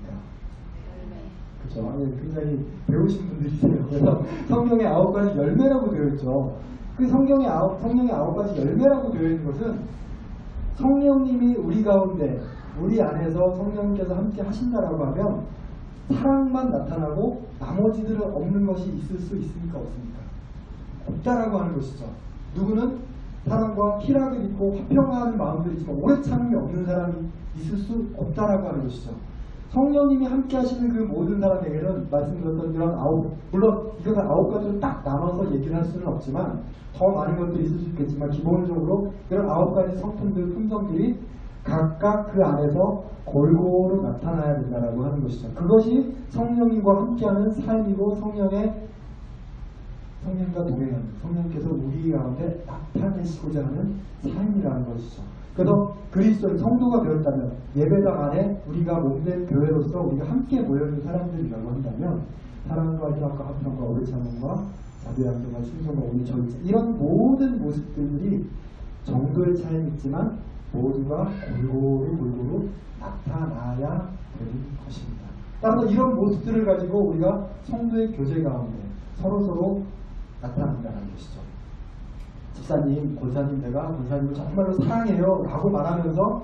그렇죠. 굉장히 배우신 분들이세요. 그래서 성령의 9가지 열매라고 되어 있죠. 그 성령의 9가지 열매라고 되어 있는 것은 성령님이 우리 가운데 우리 안에서 성령님께서 함께 하신다라고 하면 사랑만 나타나고 나머지들은 없는 것이 있을 수 있습니까? 없습니까? 없다라고 하는 것이죠. 누구는 사랑과 희락을 입고 화평한 마음들이지만 오래 참음이 없는 사람이 있을 수 없다라고 하는 것이죠. 성령님이 함께 하시는 그 모든 사람에게는 말씀드렸던 이런 물론 이것은 9가지로 딱 나눠서 얘기를 할 수는 없지만 더 많은 것들이 있을 수 있겠지만 기본적으로 이런 9가지 성품들, 품성들이 각각 그 안에서 골고루 나타나야 된다라고 하는 것이죠. 그것이 성령님과 함께하는 삶이고 성령과 동행하는 성령께서 우리 가운데 나타내시고자 하는 삶이라는 것이죠. 그래서 그리스도의 성도가 되었다면 예배당 안에 우리가 몸된 교회로서 우리가 함께 모여있는 사람들이라고 한다면 사랑과 희락과 화평과 오래 참음과 자비와 양선과 충성과 온유 절제 이런 모든 모습들이 정도의 차이는 있지만 모두가 골고루 나타나야 되는 것입니다. 따라서 이런 모습들을 가지고 우리가 성도의 교제 가운데 서로서로 나타난다는 것이죠. 집사님, 권사님 내가 권사님을 정말로 사랑해요 라고 말하면서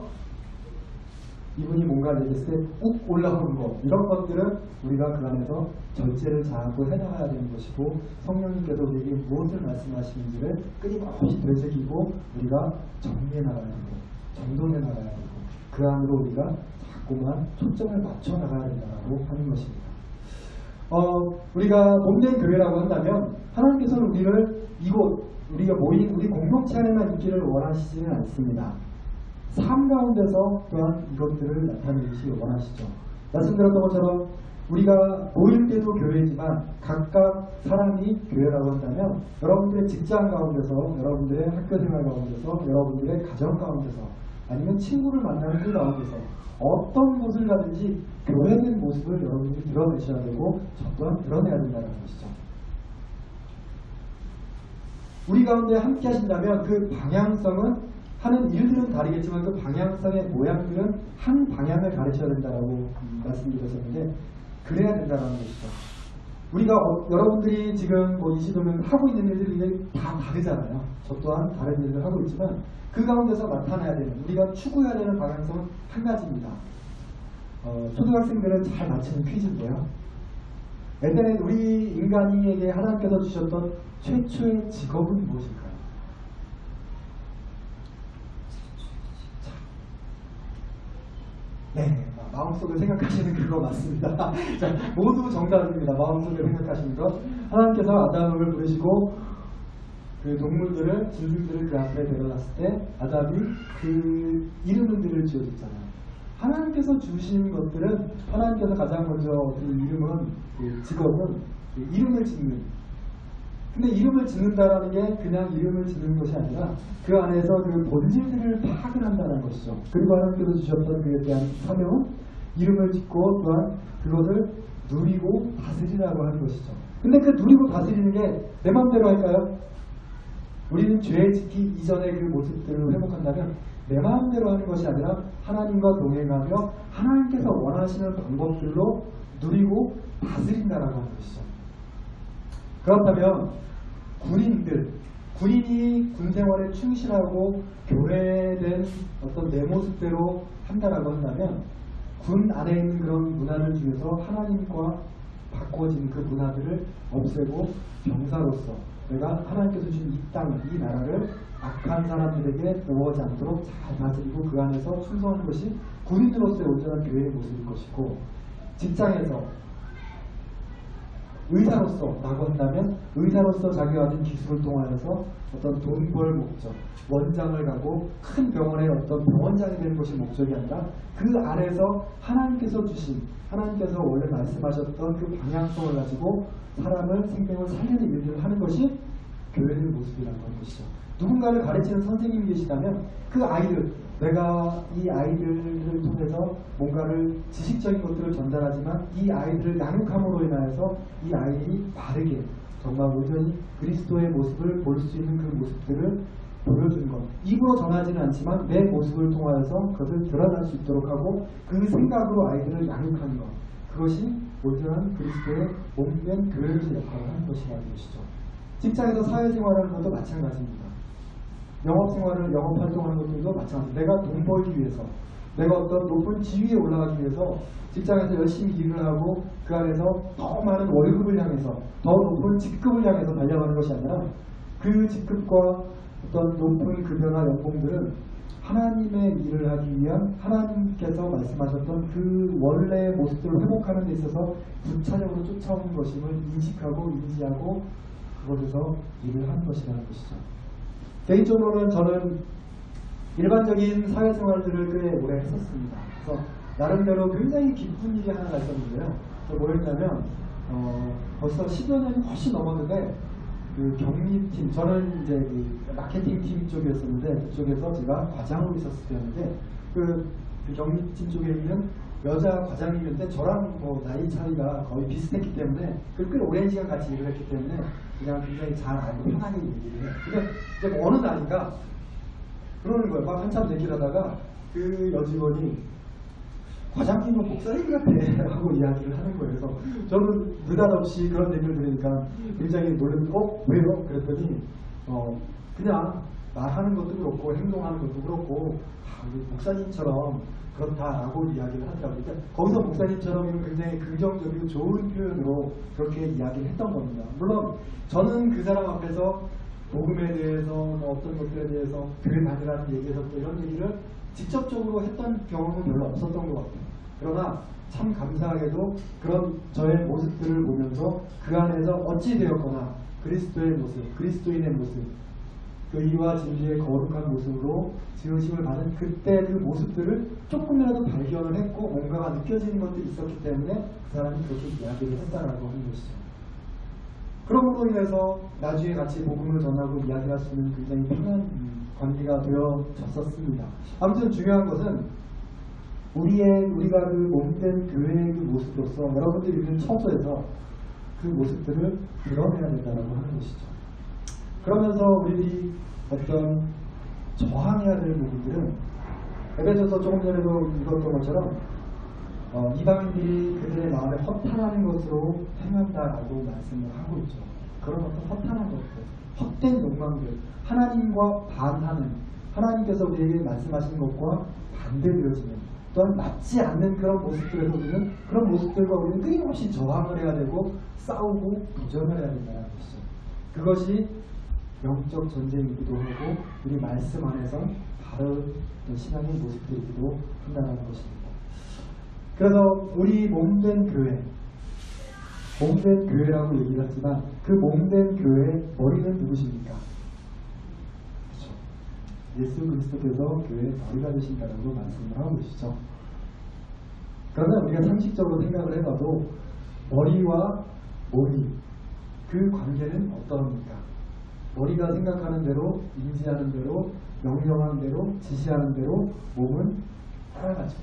이분이 뭔가 얘기했을 때 욱 올라오는 것 이런 것들은 우리가 그 안에서 절제를 잘하고 해나가야 되는 것이고 성령님께서 우리에게 무엇을 말씀하시는지를 끊임없이 되새기고 우리가 정리해 나가야 되는 것 정돈해 나가야 되고 그 안으로 우리가 자꾸만 초점을 맞춰 나가야 된다고 하는 것입니다. 우리가 몸된 교회라고 한다면 하나님께서는 우리를 이곳 우리가 모인 우리 공동체 안에만 있기를 원하시지는 않습니다. 삶 가운데서 또한 이것들을 나타내시기 원하시죠. 말씀드렸던 것처럼 우리가 모일 때도 교회지만 각각 사람이 교회라고 한다면 여러분들의 직장 가운데서, 여러분들의 학교 생활 가운데서, 여러분들의 가정 가운데서, 아니면 친구를 만나는 그 가운데서 어떤 곳을 가든지 교회된 모습을 여러분들이 드러내셔야 되고 저 또한 드러내야 된다는 것이죠. 우리 가운데 함께 하신다면 그 방향성은 하는 일들은 다르겠지만 그 방향성의 모양들은 한 방향을 가르쳐야 된다고 말씀드렸었는데 그래야 된다는 것이죠. 우리가 여러분들이 지금 이 시도면 하고 있는 일들이 다 다르잖아요. 저 또한 다른 일을 하고 있지만 그 가운데서 나타나야 되는 우리가 추구해야 되는 방향성은 한 가지입니다. 초등학생들은 잘 맞히는 퀴즈인데요. 일단은 우리 인간이에게 하나님께서 주셨던 최초의 직업은 무엇일까요? 네, 마음속에 생각하시는 그거 맞습니다. 자, 모두 정답입니다. 마음속에 생각하시는 것. 하나님께서 아담을 부르시고 그 동물들을, 짐승들을 그 앞에 데려놨을 때 아담이 그 이름들을 지어줬잖아요. 하나님께서 주신 것들은 하나님께서 가장 먼저 그 이름은, 그 직업은 그 이름을 짓는. 근데 이름을 짓는다라는 게 그냥 이름을 짓는 것이 아니라 그 안에서 그 본질들을 파악을 한다는 것이죠. 그리고 하나님께서 주셨던 그에 대한 사명은 이름을 짓고 또한 그것을 누리고 다스리라고 하는 것이죠. 근데 그 누리고 다스리는 게 내 마음대로 할까요? 우리는 죄 짓기 이전의 그 모습들을 회복한다면 내 마음대로 하는 것이 아니라 하나님과 동행하며 하나님께서 원하시는 방법들로 누리고 다스린다라고 하는 것이죠. 그렇다면 군인이 군생활에 충실하고 교회된 어떤 내 모습대로 한다라고 한다면 군 안에 있는 그런 문화를 중에서 하나님과 바꿔진 그 문화들을 없애고 병사로서 내가 하나님께서 주신 이 땅, 이 나라를 악한 사람들에게 넘어가지 않도록 잘 다스리고 그 안에서 충성하는 것이 군인으로서의 온전한 교회의 모습일 것이고, 직장에서 의사로서라고 한다면 의사로서 자기가 가진 기술을 통하여서 어떤 돈 벌 목적, 원장을 가고 큰 병원의 어떤 병원장이 되는 것이 목적이 아니라 그 안에서 하나님께서 주신, 하나님께서 원래 말씀하셨던 그 방향성을 가지고 사람을, 생명을 살리는 일들을 하는 것이 교회의 모습이라는 것이죠. 누군가를 가르치는 선생님이 계시다면 그 아이들, 내가 이 아이들을 통해서 뭔가를 지식적인 것들을 전달하지만 이 아이들을 양육함으로 인하여서 이 아이들이 바르게 정말 온전히 그리스도의 모습을 볼 수 있는 그 모습들을 보여주는 것, 입으로 전하지는 않지만 내 모습을 통하여서 그것을 드러날 수 있도록 하고 그 생각으로 아이들을 양육하는 것, 그것이 온전한 그리스도의 몸된 교회로서 역할을 하는 것이라는 것이죠. 직장에서 사회생활하는 것도 마찬가지입니다. 영업생활을, 영업활동하는 것들도 마찬가지입니다. 내가 돈 벌기 위해서, 내가 어떤 높은 지위에 올라가기 위해서 직장에서 열심히 일을 하고 그 안에서 더 많은 월급을 향해서, 더 높은 직급을 향해서 달려가는 것이 아니라 그 직급과 어떤 높은 급여나 연봉들은 하나님의 일을 하기 위한, 하나님께서 말씀하셨던 그 원래의 모습들을 회복하는 데 있어서 부차적으로 쫓아오는 것임을 인식하고 인지하고 그곳에서 일을 하는 것이라는 것이죠. 개인적으로는 저는 일반적인 사회생활들을 꽤 오래 했었습니다. 그래서 나름대로 굉장히 기쁜 일이 하나가 있었는데요. 뭐였냐면 벌써 10여 년이 훨씬 넘었는데 그 격리팀, 저는 이제 그 마케팅팀 쪽이었었는데 그쪽에서 제가 과장으로 있었을 때였는데 그 격리팀 쪽에 있는 여자 과장님인데 저랑 뭐 나이 차이가 거의 비슷했기 때문에 꽤 오랜 시간 같이 일을 했기 때문에 그냥 굉장히 잘 알고 편하게 얘기를 해요. 근데 이제 뭐 어느 날인가 그러는 거예요. 막 한참 얘기를 하다가 그 여직원이 과장님은 목사님 같아 하고 이야기를 하는 거예요. 그래서 저는 느닷없이 그런 얘기를 들으니까 굉장히 놀라면서 왜요? 그랬더니 그냥 말하는 것도 그렇고 행동하는 것도 그렇고 목사님처럼 그렇다라고 이야기를 하더라고요. 그러니까 거기서 목사님처럼 굉장히 긍정적이고 좋은 표현으로 그렇게 이야기를 했던 겁니다. 물론 저는 그 사람 앞에서 복음에 대해서 뭐 어떤 것들에 대해서 교회 다니라는 얘기에서 또 이런 얘기를 직접적으로 했던 경험은 별로 없었던 것 같아요. 그러나 참 감사하게도 그런 저의 모습들을 보면서 그 안에서 어찌 되었거나 그리스도의 모습, 그리스도인의 모습, 의와 진리의 거룩한 모습으로 지으심을 받은 그때 그 모습들을 조금이라도 발견을 했고 뭔가가 느껴지는 것들이 있었기 때문에 그 사람이 그렇게 이야기를 했다라고 하는 것이죠. 그럼으로 인해서 나중에 같이 복음을 전하고 이야기할 수 있는 굉장히 편한 관계가 되어졌었습니다. 아무튼 중요한 것은 우리가 그 몸된 교회의 그 모습으로서 여러분들이 있는 처소에서 그 모습들을 드러내야 된다고 하는 것이죠. 그러면서 우리들이 어떤 저항해야 될 부분들은 에베소서 조금 전에도 읽었던 것처럼 이방인들이 그들의 마음에 허탄하는 것으로 행한다라고 말씀을 하고 있죠. 그런 어떤 허탄한 것들, 헛된 욕망들, 하나님과 반하는, 하나님께서 우리에게 말씀하시는 것과 반대되어지는, 또한 맞지 않는 그런 모습들에서 우리는 그런 모습들과 우리는 끊임없이 저항을 해야 되고 싸우고 도전을 해야 된다는 것이죠. 그것이 영적 전쟁이기도 하고 우리 말씀 안에서 바른 신앙의 모습들이기도 한다는 것입니다. 그래서 우리 몸된 교회, 몸된 교회라고 얘기를 하지만 그 몸된 교회의 머리는 누구십니까? 그렇죠. 예수 그리스도께서 교회의 머리가 되신다라고 말씀을 하고 계시죠. 그러면 우리가 상식적으로 생각을 해봐도 머리와 몸이 그 관계는 어떠합니까? 머리가 생각하는 대로, 인지하는 대로, 명령하는 대로, 지시하는 대로 몸은 따라가죠.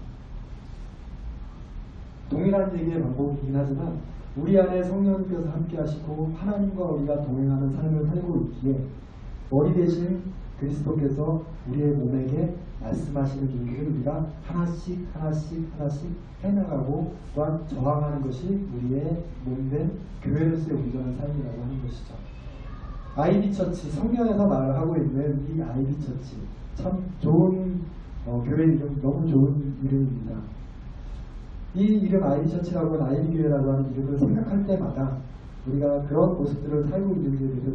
동일한 얘기의 반복이긴 하지만 우리 안에 성령님께서 함께 하시고 하나님과 우리가 동행하는 삶을 살고 있기에 머리 대신 그리스도께서 우리의 몸에게 말씀하시는 일들을 우리가 하나씩 해나가고 또한 저항하는 것이 우리의 몸된 교회로서의 온전한 삶이라고 하는 것이죠. 아이비처치, 성경에서 말하고 있는 이 아이비처치, 참 좋은 교회 이름, 너무 좋은 이름입니다. 이 이름 아이비처치라고 하는 아이비교회라고 하는 이름을 생각할 때마다 우리가 그런 모습들을 살고 있는지에 대해서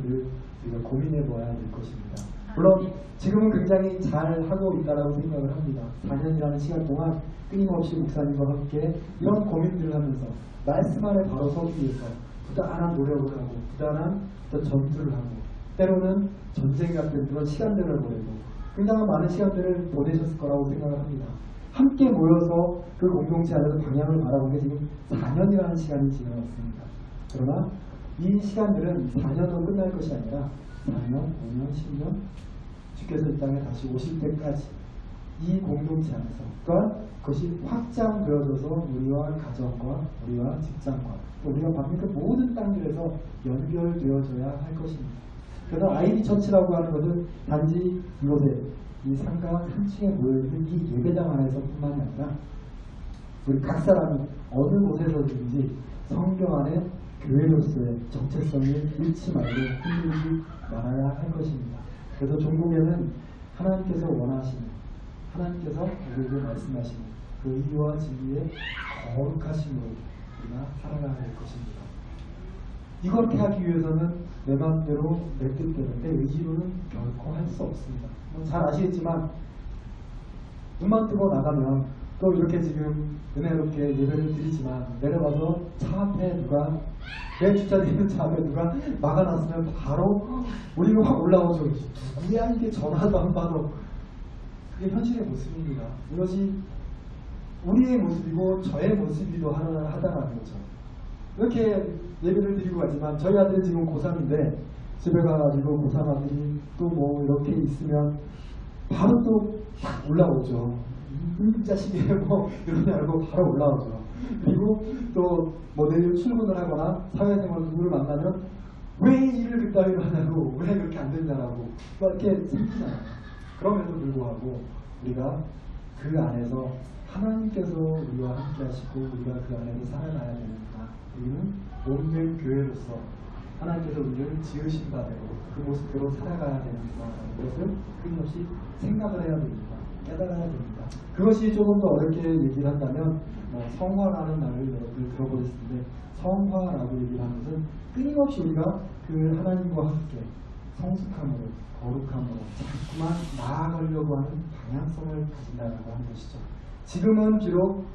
우리가 고민해 보아야 될 것입니다. 물론 지금은 굉장히 잘 하고 있다고 생각을 합니다. 4년이라는 시간 동안 끊임없이 목사님과 함께 이런 고민들을 하면서 말씀 안에 바로 서기 위해서 부단한 노력을 하고 부단한 어떤 전투를 하고 때로는 전쟁 같은 그런 시간들을 보내고 굉장히 많은 시간들을 보내셨을 거라고 생각을 합니다. 함께 모여서 그 공동체 안에서 방향을 바라본 게 지금 4년이라는 시간이 지나왔습니다. 그러나 이 시간들은 4년으로 끝날 것이 아니라 4년, 5년, 10년 주께서 이 땅에 다시 오실 때까지 이 공동체 안에서 또한 그것이 확장되어져서 우리와 가정과 우리와 직장과 또 우리가 받는 그 모든 땅들에서 연결되어져야 할 것입니다. 그래서 아이비 처치라고 하는 것은 단지 이곳에 이 상가 한 층에 모여있는 이 예배당 안에서 뿐만이 아니라 우리 각 사람이 어느 곳에서든지 성경 안에 교회로서의 정체성을 잃지 말고 흔들리지 말아야 할 것입니다. 그래서 종국에는 하나님께서 원하시는, 하나님께서 우리에게 말씀하시는 그 의와 진리의 거룩하심으로 우리가 살아가야 될 것입니다. 이렇게 하기 위해서는 내 마음대로 내 뜻대로 내 의지로는 결코 할 수 없습니다. 잘 아시겠지만 눈만 뜨고 나가면 또 이렇게 지금 은혜롭게 예배를 드리지만 내려가서 차 앞에 누가 내 주차되어 있는 차 앞에 누가 막아놨으면 바로 우리가 확 올라오죠. 누구야 이게 전화도 안 받아. 그게 현실의 모습입니다. 이것이 우리의 모습이고 저의 모습이기도 하다라는 거죠. 이렇게 예배를 드리고 가지만 저희 아들은 지금 고3인데 집에 가가지고 고3 아들이 또 뭐 이렇게 있으면 바로 또 딱 올라오죠. 이 자식이 뭐 이러냐고 바로 올라오죠. 그리고 또 뭐 내일 출근을 하거나 사회생활 누구를 만나면 왜 일을 그따위로 하냐고 왜 그렇게 안 되냐라고 막 이렇게 생기잖아요. 그럼에도 불구하고 우리가 그 안에서 하나님께서 우리와 함께 하시고 우리가 그 안에서 살아가야 되는구나. 우리는 몸된 교회로서 하나님께서 우리를 지으신 바대로 그 모습대로 살아가야 되는구나 라는 것을 끊임없이 생각을 해야 됩니다. 깨달아야 됩니다. 그것이 조금 더 어렵게 얘기를 한다면 성화라는 말을 여러분들 들어보셨을 텐데 성화라고 얘기를 하는 것은 끊임없이 우리가 그 하나님과 함께 성숙함으로, 거룩함으로 자꾸만 나아가려고 하는 방향성을 가진다라고 하는 것이죠. 지금은 비록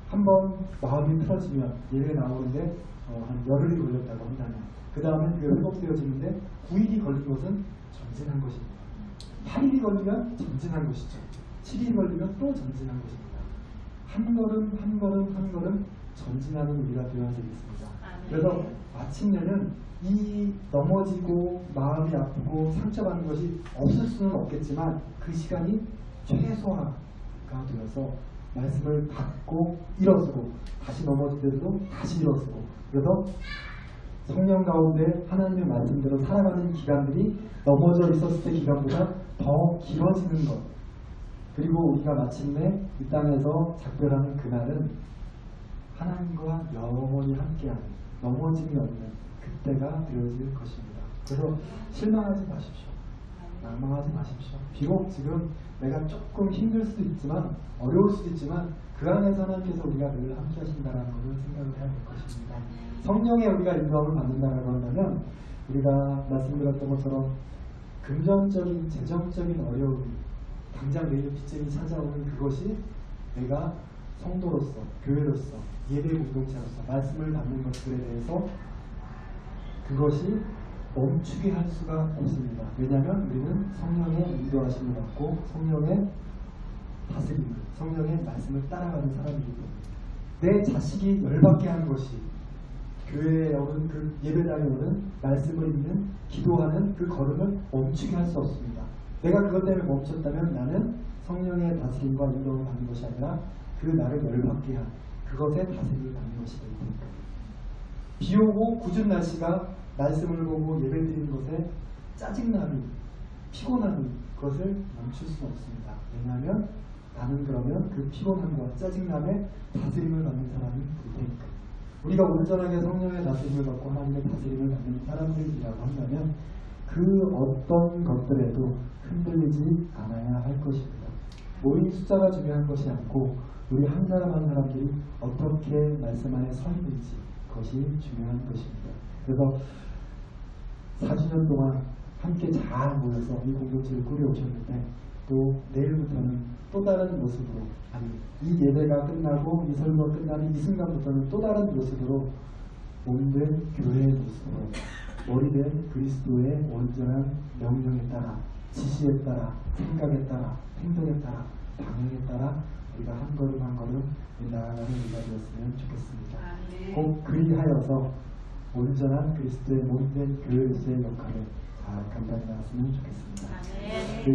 한번 마음이 틀어지면 예배 나오는데 한 열흘이 걸렸다고 한다면 그 다음에 그게 회복되어지는데 9일이 걸린 것은 전진한 것입니다. 8일이 걸리면 전진한 것이죠. 7일이 걸리면 또 전진한 것입니다. 한 걸음 한 걸음 한 걸음 전진하는 우리가 되어야 되겠습니다. 그래서 마침내는 이 넘어지고 마음이 아프고 상처받는 것이 없을 수는 없겠지만 그 시간이 최소화가 되어서 말씀을 받고 일어서고 다시 넘어질 때도 다시 일어서고 그래서 성령 가운데 하나님의 말씀대로 살아가는 기간들이 넘어져 있었을 때 기간보다 더 길어지는 것 그리고 우리가 마침내 이 땅에서 작별하는 그날은 하나님과 영원히 함께하는 넘어짐이 없는 그때가 되어질 것입니다. 그래서 실망하지 마십시오. 낭망하지 마십시오. 비록 지금 내가 조금 힘들 수도 있지만 어려울 수도 있지만 그 안에서 하나님께서 우리가 늘 함께 하신다는 것을 생각을 해야 될 것입니다. 성령의 우리가 인도함을 받는다라고 한다면 우리가 말씀드렸던 것처럼 금전적인 재정적인 어려움이 당장 내일 빚쟁이 찾아오는 그것이 내가 성도로서 교회로서 예배 공동체로서 말씀을 받는 것들에 대해서 그것이 멈추게 할 수가 없습니다. 왜냐하면 우리는 성령의 인도하심을 받고 성령의 다스림을 성령의 말씀을 따라가는 사람이기 때문에 내 자식이 열받게 하는 것이 교회에 오는 그 예배당에 오는 말씀을 읽는 기도하는 그 걸음을 멈추게 할 수 없습니다. 내가 그것 때문에 멈췄다면 나는 성령의 다스림과 인도를 받는 것이 아니라 그 나를 열받게 한 그것에 다스림을 받는 것이 되는 겁니다. 비 오고 궂은 날씨가 말씀을 보고 예배 드리는 것에 짜증나는 피곤한 것을 멈출 수는 없습니다. 왜냐하면 나는 그러면 그 피곤함과 짜증남에 다스림을 받는 사람이 될 테니까. 우리가 온전하게 성령의 다스림을 받고 하나님의 다스림을 받는 사람들이라고 한다면 그 어떤 것들에도 흔들리지 않아야 할 것입니다. 모인 숫자가 중요한 것이 아니고 우리 한 사람 한 사람들이 어떻게 말씀 안에 서 있는지 그것이 중요한 것입니다. 그래서 4주년 동안 함께 잘 모여서 이 공동체를 꾸려오셨는데 또 내일부터는 또 다른 모습으로 아니 이 예배가 끝나고 이 설교가 끝나는 이 순간부터는 또 다른 모습으로 몸된 교회의 모습으로 머리된 그리스도의 온전한 명령에 따라 지시에 따라 생각에 따라 행동에 따라 방향에 따라 우리가 한 걸음 한 걸음 나아가는 우리가 되었으면 좋겠습니다. 꼭 그리하여서 온전한 그리스도의 몸된 교회로서의 역할을 잘 감당해 나갔으면 좋겠습니다.